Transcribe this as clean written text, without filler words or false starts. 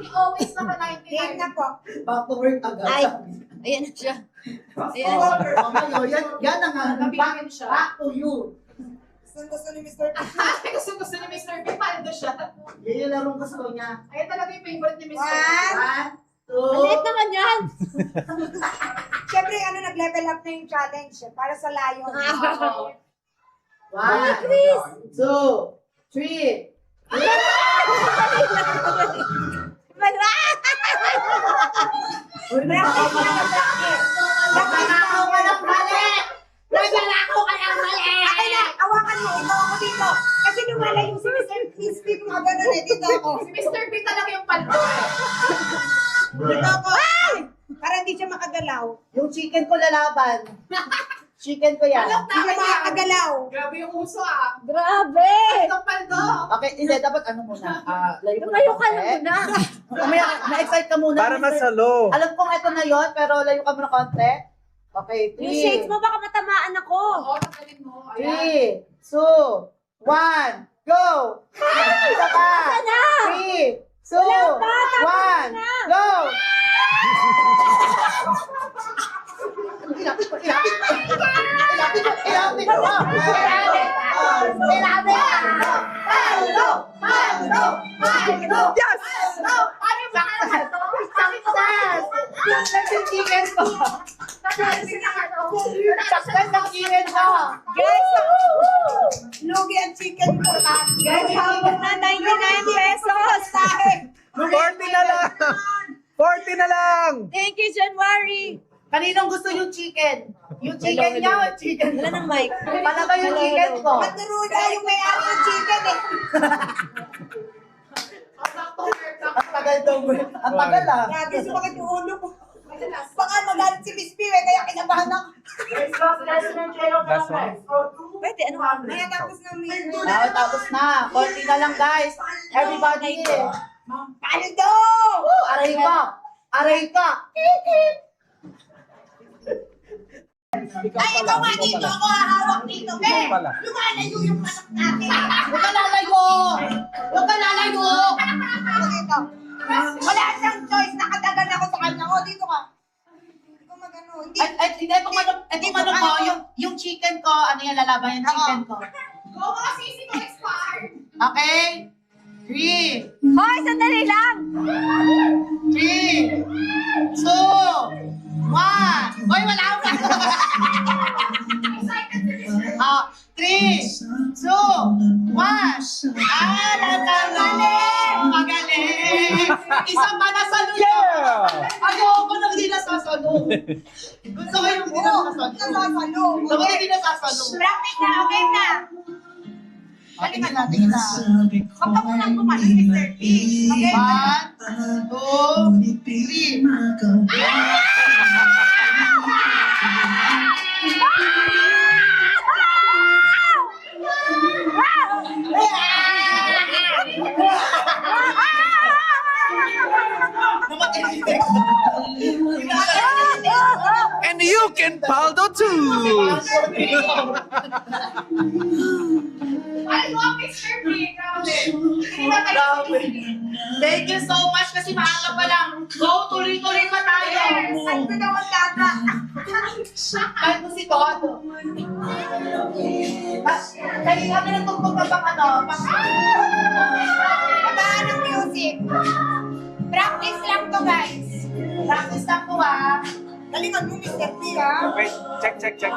He always naka-99. Game na po. Back to work agad. Ay. Ayan na siya. Ayan. Mama, yan ang Nabigyan siya. back to you. Gusto ni Mr. P. Gusto ni Mr. P. Paldo siya. Yan yung larong gusto niya. Ayan talaga yung favorite ni Mr. P. One. 1, 2, Maliit naman yan. Siyempre, nag-level up na yung challenge para sa layon. Oo. 1, 2, 3. Nagnanakaw ka ng mali! Nagnanakaw ka ng mali! Akin na, awakan mo. Ikaw ako dito. Kasi lumalayo si Mr. Crispy kung gano'n eh. Dito ako. Si Mr. P talaga yung paldo eh. Dito ako. Para hindi siya makagalaw. Yung chicken ko lalaban. Chicken ko yan. Alam Hindi siya makagalaw. Grabe yung uso ah. Grabe. Ang paldo. Okay, hindi. Dapat ano muna. Layo mo Tumayo ka konti. na muna. Mamaya, na-excite ka muna. Para Mr. masalo. Alam kong ito na yon pero layo ka muna konti. Okay, Yung shades 3, mo, baka matamaan ako. Oo, tagalin mo. Ayan. 3, 2, 1, go! Isa pa! Sana. 3, 2, 1, go! Ilapit mo, ilapit mo. Ilapit mo, ilapit mo. Ilapit mo. Paldo! Paldo! Paldo! Yes! Ano ba? Success! Success yung chicken ko! Success ang chicken ko! Guys, lugi ang chicken ko. Guys, habang na 99 pesos. 40 na lang! 40 na lang! Thank you, January. Kaninong gusto yung chicken? Yung chicken niya o chicken Wala ng mic. Palaba yung chicken ko. Maturo na yung may-ari ng chicken eh. Ang tagal daw. Ang tagal ah. Grabe, sumakit yung ulo ko. Baka magalit si Miss P eh, kaya kinabahan ako. Last one? Pwede, ano? Kaya tapos na may... Tapos na. Konti na lang guys. Everybody. Paldo! Aray ka. Aray ka. Ay, ikaw nga dito. Ako hahawak dito. Be, Ikaw pala. lumalayo yung manok natin. Huwag ka lalayo. Huwag ka lalayo. Ako dito. Wala siyang choice. Nakadagan ako sa kanya. O, dito ka. Hindi ko magano. Hindi. Hindi, itong manok ko, yung chicken ko, ano yan, lalaban yung chicken ko. Go mga sisi ko expired. Okay? 3, Hoy, sandali lang. 3, 2, 1. Hoy, wala akong Excited si Mr. 3, 2, 1. Magaling! Magaling! Isa pa na sa Yeah! Ayoko nang hindi nasasalo. Gusto ko yung hindi nasasalo. Nasasalo. Gusto ko yung hindi nasasalo. Practice na. Okay na. Tingin na, tingin na. Huwag ka munang gumano, Mr. P. Okay? 1, 2, 3. And you can paldo too! Ay, go Mr. P. Grabe. Hindi na tayo Grabe. Thank you so much kasi maaga pa lang. Go, tuloy-tuloy pa tayo. Ay, ko na wag tata. Kahit mo si Todo. Dahil kami nagtugtog na pang ano, pang... Babaan ng music. Practice lang to, guys. Practice lang ko ah. Galingan mo, Mr. P, ha? Wait, check. Check.